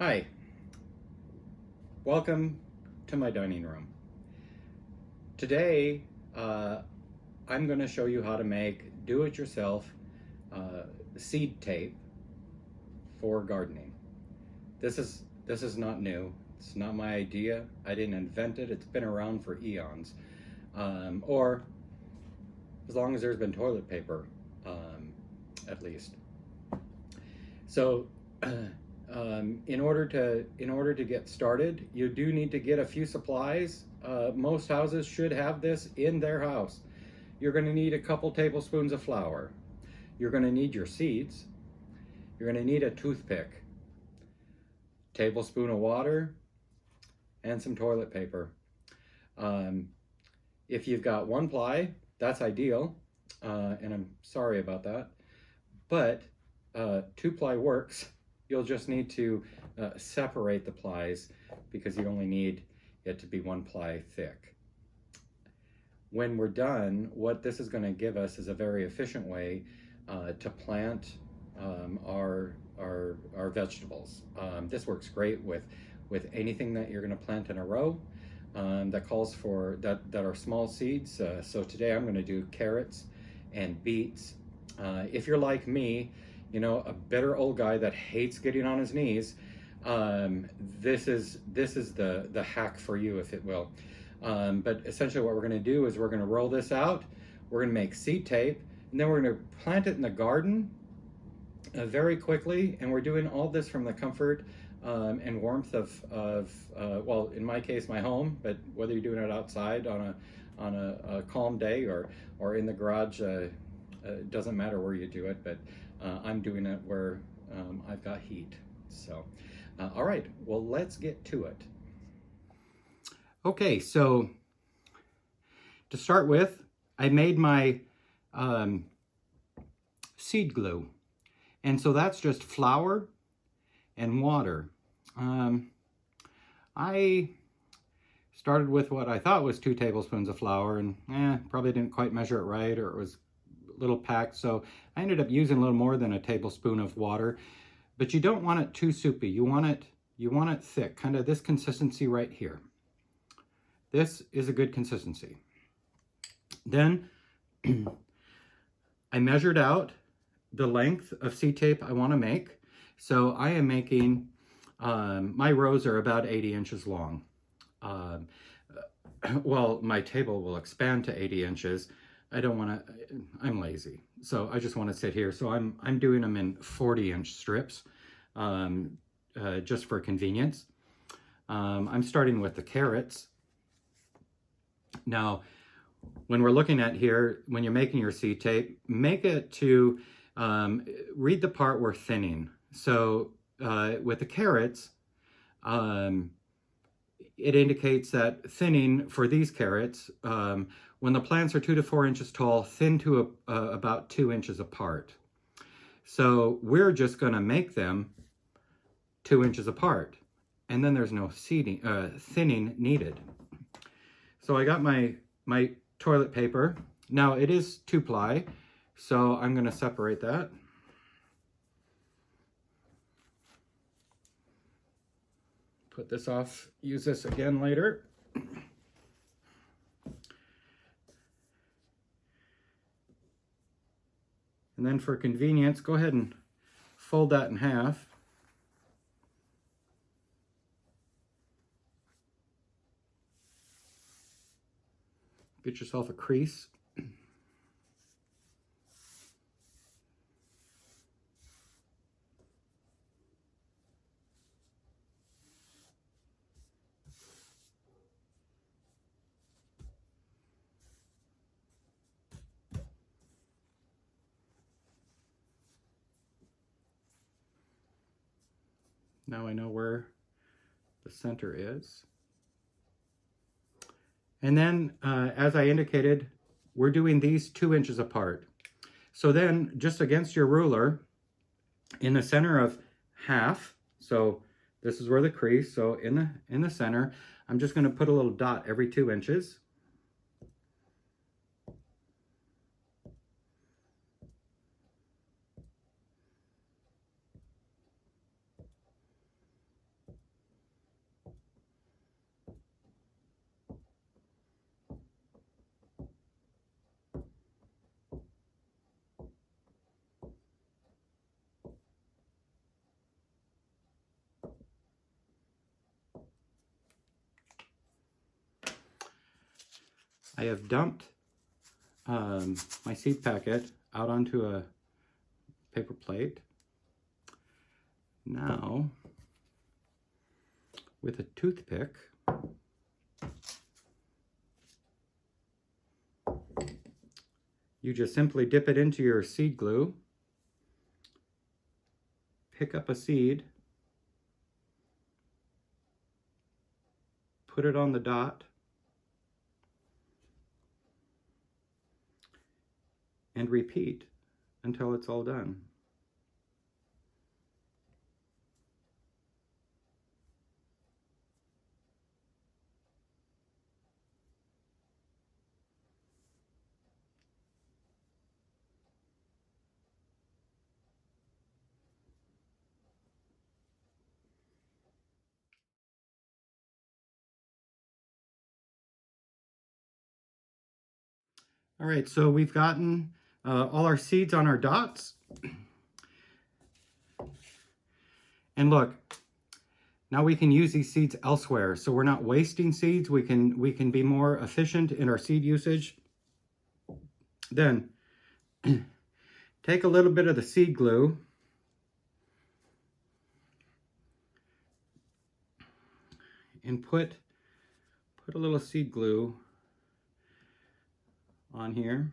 Hi, welcome to my dining room. Today, I'm going to show you how to make do-it-yourself uh, seed tape for gardening. This is not new. It's not my idea. I didn't invent it. It's been around for eons, or as long as there's been toilet paper, at least. So, in order to get started, you do need to get a few supplies. Most houses should have this in their house. You're going to need a couple tablespoons of flour. You're going to need your seeds. You're going to need a toothpick, tablespoon of water, and some toilet paper. Um, if you've got one ply, that's ideal, and I'm sorry about that. But two ply works. You'll just need to separate the plies because you only need it to be one ply thick. When we're done, what this is going to give us is a very efficient way to plant our vegetables. This works great with anything that you're going to plant in a row that calls for that are small seeds. So today I'm going to do carrots and beets. If you're like me, you know, a bitter old guy that hates getting on his knees, this is the hack for you, if it will. But essentially what we're going to do is we're going to roll this out, we're going to make seed tape, and then we're going to plant it in the garden very quickly. And we're doing all this from the comfort and warmth of well, in my case, my home, but whether you're doing it outside on a calm day or in the garage, it doesn't matter where you do it, but I'm doing it where I've got heat. So, all right, well, let's get to it. Okay, so to start with, I made my seed glue. And so that's just flour and water. I started with what I thought was 2 tablespoons of flour, and probably didn't quite measure it right, or it was a little packed. So I ended up using a little more than a tablespoon of water. But you don't want it too soupy. You want it thick, kind of this consistency right here. This is a good consistency. Then I measured out the length of seed tape I want to make. So I am making, my rows are about 80 inches long. Well, my table will expand to 80 inches. I don't want to, I'm lazy. So I just want to sit here. So I'm doing them in 40-inch strips, just for convenience. I'm starting with the carrots. Now, when we're looking at here, when you're making your seed tape, make it to, read the part we're thinning. So with the carrots, it indicates that thinning for these carrots, when the plants are 2 to 4 inches tall, thin to about 2 inches apart. So we're just going to make them 2 inches apart, and then there's no thinning needed. So I got my toilet paper. Now it is 2 ply, so I'm going to separate that. Put this off, use this again later. And then for convenience, go ahead and fold that in half. Get yourself a crease. Now I know where the center is. And then, as I indicated, we're doing these 2 inches apart. So then, just against your ruler, in the center of half, so this is where the crease, so in the center, I'm just going to put a little dot every 2 inches. I have dumped my seed packet out onto a paper plate. Now, with a toothpick, you just simply dip it into your seed glue, pick up a seed, put it on the dot, and repeat until it's all done. All right, so we've gotten all our seeds on our dots. And look, now we can use these seeds elsewhere. So we're not wasting seeds. We can be more efficient in our seed usage. Then take a little bit of the seed glue and put a little seed glue on here.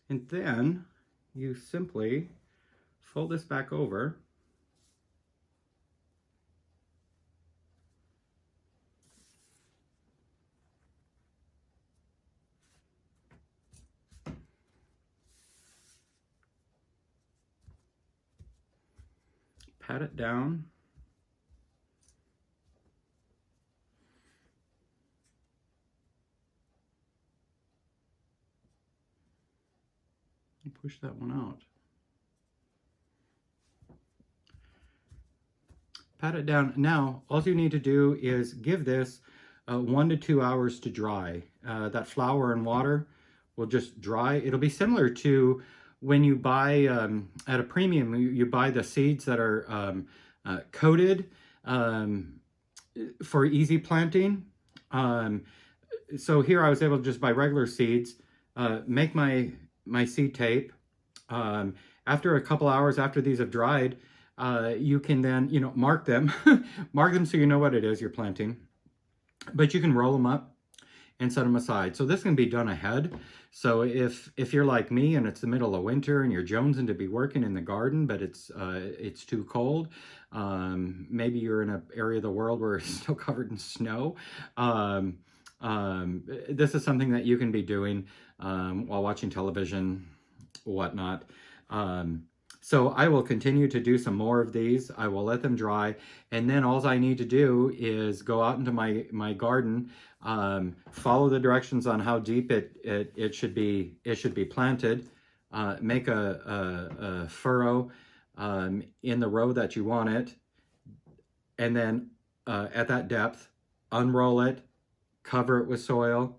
And then you simply fold this back over. Pat it down. And push that one out. Pat it down. Now, all you need to do is give this 1 to 2 hours to dry. That flour and water will just dry. It'll be similar to when you buy at a premium, you buy the seeds that are coated for easy planting. So here I was able to just buy regular seeds, make my seed tape. After a couple hours after these have dried, you can then, mark them, mark them so you know what it is you're planting. But you can roll them up and set them aside. So this can be done ahead. So if you're like me and it's the middle of winter and you're jonesing to be working in the garden, but it's too cold, maybe you're in an area of the world where it's still covered in snow, this is something that you can be doing while watching television, whatnot. So I will continue to do some more of these. I will let them dry. And then all I need to do is go out into my garden, follow the directions on how deep it should be planted, make a furrow in the row that you want it. And then at that depth, unroll it, cover it with soil,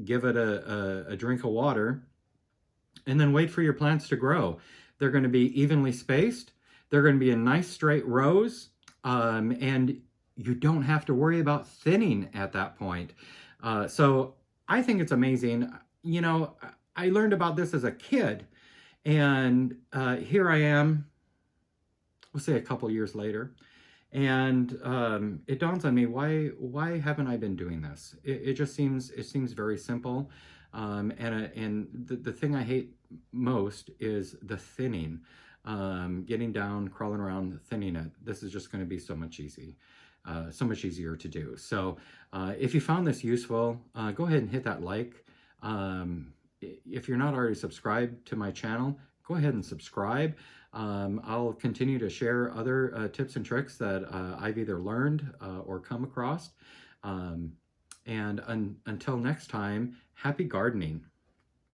give it a drink of water, and then wait for your plants to grow. They're going to be evenly spaced. They're going to be in nice straight rows, and you don't have to worry about thinning at that point. So I think it's amazing. I learned about this as a kid, and here I am, we'll say a couple years later, and it dawns on me, why haven't I been doing this? It just seems very simple. And the thing I hate most is the thinning, getting down, crawling around, thinning it. This is just going to be so much easier to do. So if you found this useful, go ahead and hit that like. If you're not already subscribed to my channel, go ahead and subscribe. I'll continue to share other tips and tricks that I've either learned or come across. And until next time, happy gardening.